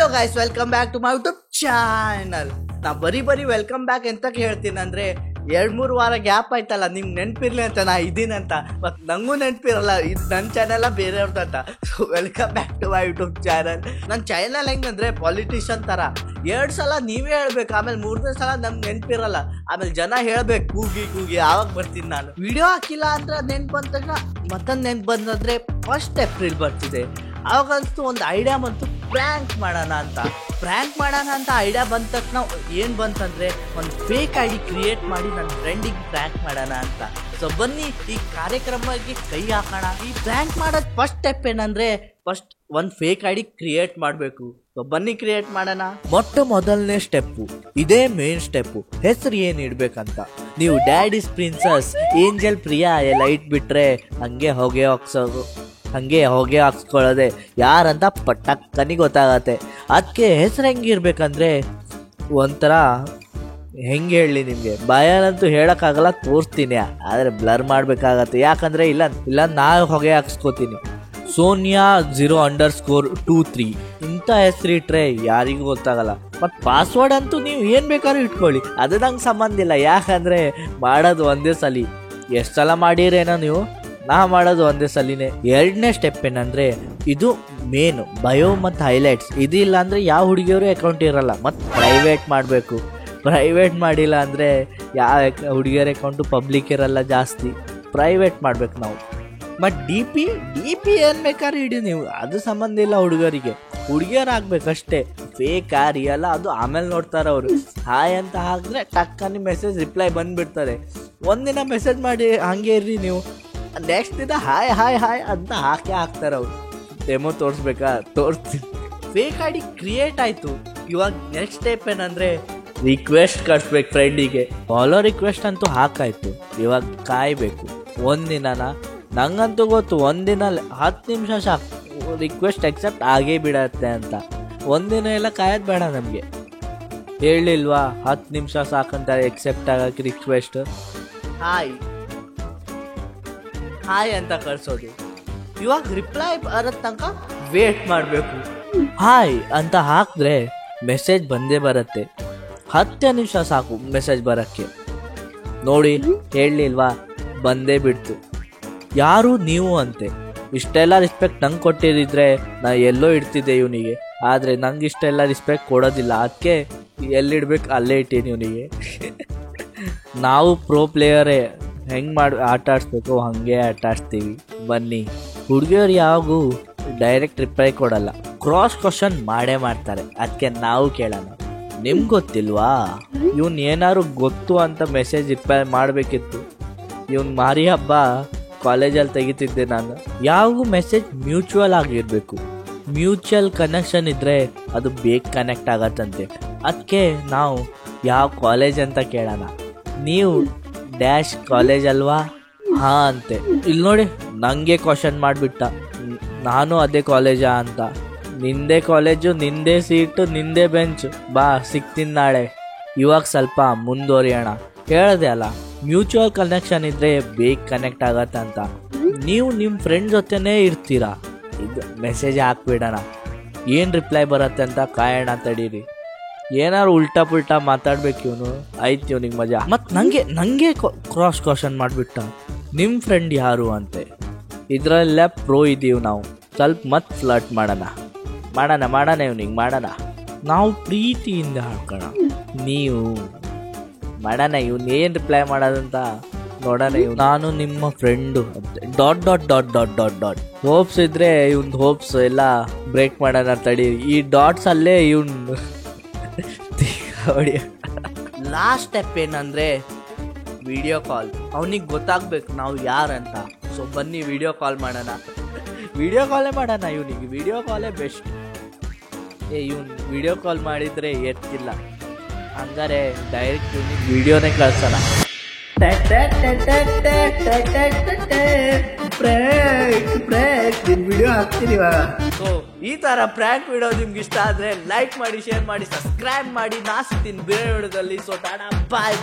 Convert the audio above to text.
Hello guys, welcome back to my YouTube channel. ನಾ ಬರೀ welcome back ಎಂತಕ್ಕೆ ಹೇಳ್ತೀನಿ ಅಂದ್ರೆ 2-3 ವಾರ ಗ್ಯಾಪ್ ಆಯ್ತಲ್ಲ, ನಿಮ್ಗೆ ನೆನಪಿರ್ಲಿ ಅಂತ ನಾ ಇದೀನಂತ. ಮತ್ತು ನಂಗೂ ನೆನಪಿರಲ್ಲ, ಇದು ನನ್ನ ಚಾನಲ್ ಬೇರೆಯವ್ರದಂತ. So welcome back to my YouTube channel. ನನ್ನ ಚಾನಲ್ ಹೆಂಗಂದ್ರೆ ಪಾಲಿಟಿಷಿಯನ್ ಥರ 2 ಸಲ ನೀವೇ ಹೇಳ್ಬೇಕು, ಆಮೇಲೆ 3ನೇ ಸಲ ನಮ್ಗೆ ನೆನಪಿರಲ್ಲ, ಆಮೇಲೆ ಜನ ಹೇಳ್ಬೇಕು ಕೂಗಿ ಆವಾಗ ಬರ್ತೀನಿ ನಾನು. ವಿಡಿಯೋ ಹಾಕಿಲ್ಲ ಅಂದ್ರೆ ನೆನ್ಪು ಬಂದ ತಕ್ಷಣ ಮತ್ತೊಂದು ನೆನ್ಪು ಬಂದಂದ್ರೆ 1 ಏಪ್ರಿಲ್ ಬರ್ತಿದೆ. ಅವಾಗಂತೂ ಒಂದು ಐಡಿಯಾ ಬಂತು, ಪ್ರ್ಯಾಂಕ್ ಮಾಡೋಣ ಅಂತ ಐಡಿಯಾ ಬಂದ ತಕ್ಷಣ ಏನು ಬಂತಂದರೆ ಒಂದು ಫೇಕ್ ಐಡಿ ಕ್ರಿಯೇಟ್ ಮಾಡಿ ನನ್ನ ಫ್ರೆಂಡಿಗೆ ಪ್ರ್ಯಾಂಕ್ ಮಾಡೋಣ ಅಂತ. ಸೊ ಬನ್ನಿ ಈ ಕಾರ್ಯಕ್ರಮಕ್ಕೆ ಕೈ ಹಾಕೋಣ. ಈ ಪ್ರ್ಯಾಂಕ್ ಮಾಡೋದು ಫಸ್ಟ್ ಸ್ಟೆಪ್ ಏನಂದರೆ ಫಸ್ಟ್ ಒಂದು ಫೇಕ್ ಐಡಿ ಕ್ರಿಯೇಟ್ ಮಾಡಬೇಕು. ಸೊ ಬನ್ನಿ ಕ್ರಿಯೇಟ್ ಮಾಡೋಣ. ಮೊದಲನೇ ಸ್ಟೆಪ್ಪು, ಇದೇ ಮೇನ್ ಸ್ಟೆಪ್ಪು, ಹೆಸರು ಏನು ಇಡ್ಬೇಕಂತ. ನೀವು ಡ್ಯಾಡಿಸ್ ಪ್ರಿನ್ಸಸ್, ಏಂಜಲ್ ಪ್ರಿಯಾ ಎಲ್ಲ ಇಟ್ಬಿಟ್ರೆ ಹಂಗೆ ಹೊಗೆ ಹಾಕ್ಸ್ಕೊಳ್ಳೋದೆ ಯಾರಂತ ಪಟ್ಟಕ್ಕನಿ ಗೊತ್ತಾಗತ್ತೆ. ಅದಕ್ಕೆ ಹೆಸರು ಹೆಂಗಿರ್ಬೇಕಂದ್ರೆ ಒಂಥರ ಹೆಂಗೆ ಹೇಳಲಿ ನಿಮಗೆ, ಬಾಯಲ್ಲಂತೂ ಹೇಳೋಕ್ಕಾಗಲ್ಲ, ತೋರಿಸ್ತೀನಿ ಆದರೆ ಬ್ಲರ್ ಮಾಡಬೇಕಾಗತ್ತೆ. ಯಾಕಂದರೆ ಇಲ್ಲ ನಾನು ಹೊಗೆ ಹಾಕ್ಸ್ಕೋತೀನಿ. ಸೋನಿಯಾ 0_23 ಇಂಥ ಹೆಸರಿಟ್ರೆ ಯಾರಿಗೂ ಗೊತ್ತಾಗಲ್ಲ. ಮತ್ತು ಪಾಸ್ವರ್ಡ್ ಅಂತೂ ನೀವು ಏನು ಬೇಕಾದ್ರೂ ಇಟ್ಕೊಳ್ಳಿ, ಅದು ನಂಗೆ ಸಂಬಂಧ ಇಲ್ಲ. ಯಾಕಂದರೆ ಮಾಡೋದು ಒಂದೇ ಸಲ, ಎಷ್ಟು ಸಲ ಮಾಡಿರೇನೋ ನೀವು, ನಾ ಮಾಡೋದು ಒಂದೇ ಸಲಿನೇ. 2ನೇ ಸ್ಟೆಪ್ ಏನಂದರೆ ಇದು ಮೇನು, ಬಯೋ ಮತ್ತು ಹೈಲೈಟ್ಸ್. ಇದಿಲ್ಲ ಅಂದರೆ ಯಾವ ಹುಡುಗಿಯವರು ಅಕೌಂಟ್ ಇರಲ್ಲ. ಮತ್ತು ಪ್ರೈವೇಟ್ ಮಾಡಬೇಕು. ಪ್ರೈವೇಟ್ ಮಾಡಿಲ್ಲ ಅಂದರೆ ಯಾವ ಹುಡುಗಿಯರ ಅಕೌಂಟು ಪಬ್ಲಿಕ್ ಇರಲ್ಲ, ಜಾಸ್ತಿ ಪ್ರೈವೇಟ್ ಮಾಡ್ಬೇಕು ನಾವು. ಮತ್ತು ಡಿ ಪಿ ಏನು ಬೇಕಾದ್ರೆ ಇಡಿ ನೀವು, ಅದು ಸಂಬಂಧ ಇಲ್ಲ ಹುಡುಗರಿಗೆ. ಹುಡುಗಿಯರು ಆಗ್ಬೇಕಷ್ಟೇ, ಫೇಕ್ ರಿಯಲ್ಲ ಅದು ಆಮೇಲೆ ನೋಡ್ತಾರೆ ಅವರು. ಹಾಯ್ ಅಂತ ಹಾಕಿದ್ರೆ ಟಕ್ಕನಿ ಮೆಸೇಜ್ ರಿಪ್ಲೈ ಬಂದುಬಿಡ್ತಾರೆ. ಒಂದಿನ ಮೆಸೇಜ್ ಮಾಡಿ ಹಾಗೆ ಇರ್ರಿ ನೀವು, ನೆಕ್ಸ್ಟ್ ದಿನ ಹಾಯ್ ಅಂತ ಹಾಕ್ತಾರೆ ಅವರು. ಡೆಮೋ ತೋರಿಸ್ತೀನಿ. ಫೇಕ್ ಐಡಿ ಕ್ರಿಯೇಟ್ ಆಯಿತು. ಇವಾಗ ನೆಕ್ಸ್ಟ್ ಸ್ಟೆಪ್ ಏನಂದರೆ ರಿಕ್ವೆಸ್ಟ್ ಕಳಿಸ್ಬೇಕು ಫ್ರೆಂಡಿಗೆ. ಫಾಲೋ ರಿಕ್ವೆಸ್ಟ್ ಅಂತೂ ಹಾಕಾಯ್ತು, ಇವಾಗ ಕಾಯಬೇಕು ಒಂದಿನ. ನಂಗಂತೂ ಗೊತ್ತು, ಒಂದಿನ 10 ನಿಮಿಷ ಸಾಕು, ರಿಕ್ವೆಸ್ಟ್ ಎಕ್ಸೆಪ್ಟ್ ಆಗೇ ಬಿಡತ್ತೆ ಅಂತ. ಒಂದಿನ ಎಲ್ಲ ಕಾಯೋದು ಬೇಡ ನಮಗೆ. ಹೇಳಿಲ್ವಾ 10 ನಿಮಿಷ ಸಾಕಂತ ಎಕ್ಸೆಪ್ಟ್ ಆಗಕ್ಕೆ ರಿಕ್ವೆಸ್ಟ್. ಹಾಯ್ ಅಂತ ಕಳ್ಸೋದು. ಇವಾಗ ರಿಪ್ಲೈ ಬರೋ ತನಕ ವೇಟ್ ಮಾಡಬೇಕು. ಹಾಯ್ ಅಂತ ಹಾಕಿದ್ರೆ ಮೆಸೇಜ್ ಬಂದೇ ಬರುತ್ತೆ. 10 ನಿಮಿಷ ಸಾಕು ಮೆಸೇಜ್ ಬರೋಕ್ಕೆ. ನೋಡಿ ಹೇಳಲಿಲ್ವಾ, ಬಂದೇ ಬಿಡ್ತು. ಯಾರು ನೀವು ಅಂತೆ. ಇಷ್ಟೆಲ್ಲ ರೆಸ್ಪೆಕ್ಟ್ ನಂಗೆ ಕೊಟ್ಟಿದ್ದಿದ್ರೆ ನಾ ಎಲ್ಲೋ ಇಡ್ತಿದ್ದೆ ಇವನಿಗೆ, ಆದರೆ ನಂಗೆ ಇಷ್ಟೆಲ್ಲ ರೆಸ್ಪೆಕ್ಟ್ ಕೊಡೋದಿಲ್ಲ. ಅದಕ್ಕೆ ಎಲ್ಲಿಡ್ಬೇಕು ಅಲ್ಲೇ ಇಟ್ಟೀನಿ ಇವನಿಗೆ. ನಾವು ಪ್ರೋ ಪ್ಲೇಯರೇ, ಹೆಂಗೆ ಆಟ ಆಡಿಸ್ಬೇಕು ಹಾಗೆ ಆಟ ಆಡಿಸ್ತೀವಿ. ಬನ್ನಿ. ಹುಡುಗಿಯರು ಯಾವಾಗೂ ಡೈರೆಕ್ಟ್ ರಿಪ್ಲೈ ಕೊಡಲ್ಲ, ಕ್ರಾಸ್ ಕ್ವಶನ್ ಮಾಡೇ ಮಾಡ್ತಾರೆ. ಅದಕ್ಕೆ ನಾವು ಕೇಳೋಣ, ನಿಮ್ಗೆ ಗೊತ್ತಿಲ್ವಾ? ಇವನ್ ಏನಾದ್ರು ಗೊತ್ತು ಅಂತ ಮೆಸೇಜ್ ರಿಪ್ಲೈ ಮಾಡಬೇಕಿತ್ತು. ಇವನ್ ಮಾರಿ ಹಬ್ಬ ಕಾಲೇಜಲ್ಲಿ ತೆಗಿತಿದ್ದೆ ನಾನು. ಯಾವಾಗೂ ಮೆಸೇಜ್ ಮ್ಯೂಚುವಲ್ ಆಗಿರಬೇಕು. ಮ್ಯೂಚುವಲ್ ಕನೆಕ್ಷನ್ ಇದ್ದರೆ ಅದು ಬೇಗ ಕನೆಕ್ಟ್ ಆಗತ್ತಂತೆ. ಅದಕ್ಕೆ ನಾವು ಯಾವ ಕಾಲೇಜ್ ಅಂತ ಕೇಳೋಣ. ನೀವು ಡ್ಯಾಶ್ ಕಾಲೇಜ್ ಅಲ್ವಾ? ಹಾಂ ಅಂತೆ. ಇಲ್ಲಿ ನೋಡಿ, ನನಗೆ ಕ್ವಶನ್ ಮಾಡಿಬಿಟ್ಟ, ನಾನು ಅದೇ ಕಾಲೇಜಾ ಅಂತ. ನಿಂದೇ ಕಾಲೇಜು, ನಿಂದೇ ಸೀಟು, ನಿಂದೇ ಬೆಂಚು, ಬಾ ಸಿಗ್ತೀನಿ ನಾಳೆ. ಇವಾಗ ಸ್ವಲ್ಪ ಮುಂದುವರಿಯೋಣ. ಹೇಳಿದೆ ಅಲ್ಲ, ಮ್ಯೂಚುವಲ್ ಕನೆಕ್ಷನ್ ಇದ್ದರೆ ಬೇಗ ಕನೆಕ್ಟ್ ಆಗತ್ತೆ ಅಂತ. ನೀವು ನಿಮ್ಮ ಫ್ರೆಂಡ್ ಜೊತೆನೇ ಇರ್ತೀರಾ, ಇದು ಮೆಸೇಜ್ ಹಾಕ್ಬಿಡೋಣ. ಏನು ರಿಪ್ಲೈ ಬರುತ್ತೆ ಅಂತ ಕಾಯೋಣ, ತಡೀರಿ. ಏನಾದ್ರು ಉಲ್ಟಾ ಪುಲ್ಟಾ ಮಾತಾಡ್ಬೇಕು ಇವನು, ಆಯ್ತು ಇವನಿಗೆ ಮಜಾ. ಮತ್ತು ನನಗೆ ಕ್ರಾಸ್ ಕ್ವಶನ್ ಮಾಡಿಬಿಟ್ಟ, ನಿಮ್ಮ ಫ್ರೆಂಡ್ ಯಾರು ಅಂತೆ. ಇದರಲ್ಲೇ ಪ್ರೋ ಇದ್ದೀವಿ ನಾವು. ಸ್ವಲ್ಪ ಮತ್ತೆ ಫ್ಲರ್ಟ್ ಮಾಡೋಣ ಇವನಿಗೆ ಮಾಡೋಣ. ನಾವು ಪ್ರೀತಿಯಿಂದ ಹಾಕೋಣ. ನೀವು ಮಾಡೋಣ, ಇವನು ಏನು ರಿಪ್ಲೈ ಮಾಡೋದಂತ ನೋಡೋಣ. ನಾನು ನಿಮ್ಮ ಫ್ರೆಂಡು ಅಂತ ಹೋಪ್ಸ್ ಇದ್ರೆ ಇವ್ನ ಹೋಪ್ಸ್ ಎಲ್ಲ ಬ್ರೇಕ್ ಮಾಡೋಣ, ತಡೀರಿ. ಈ ಡಾಟ್ಸ್ ಅಲ್ಲೇ ಇವ್ನು ಲಾಸ್ಟ್ ಸ್ಟೆಪ್ ಏನಂದ್ರೆ ವಿಡಿಯೋ ಕಾಲ್. ಅವನಿಗೆ ಗೊತ್ತಾಗ್ಬೇಕು ನಾವು ಯಾರಂತ. ಸೊ ಬನ್ನಿ ವಿಡಿಯೋ ಕಾಲ್ ಮಾಡೋಣ. ವಿಡಿಯೋ ಕಾಲೇ ಮಾಡೋಣ ಇವನಿಗೆ. ವಿಡಿಯೋ ಕಾಲೇ ಬೆಸ್ಟ್. ಇವನು ವಿಡಿಯೋ ಕಾಲ್ ಮಾಡಿದರೆ ಎತ್ತಿಲ್ಲ, ಹಂಗಾರೆ ಡೈರೆಕ್ಟ್ ಇವನಿಗೆ ವಿಡಿಯೋನೇ ಕಳ್ಸೋಣ. ವಿಡಿಯೋ ಹಾಕ್ತೀನಿ ಇವಾಗ. ಸೊ ಈ ತರ ಪ್ರ್ಯಾಂಕ್ ವಿಡಿಯೋ ನಿಮ್ಗೆ ಇಷ್ಟ ಆದ್ರೆ ಲೈಕ್ ಮಾಡಿ, ಶೇರ್ ಮಾಡಿ, ಸಬ್ಸ್ಕ್ರೈಬ್ ಮಾಡಿ. ನಾ ಸಿಗ್ತೀನಿ ಬೇರೆ ವಿಡಿಯೋದಲ್ಲಿ. ಸೊ ಟಾಟಾ, ಬಾಯ್.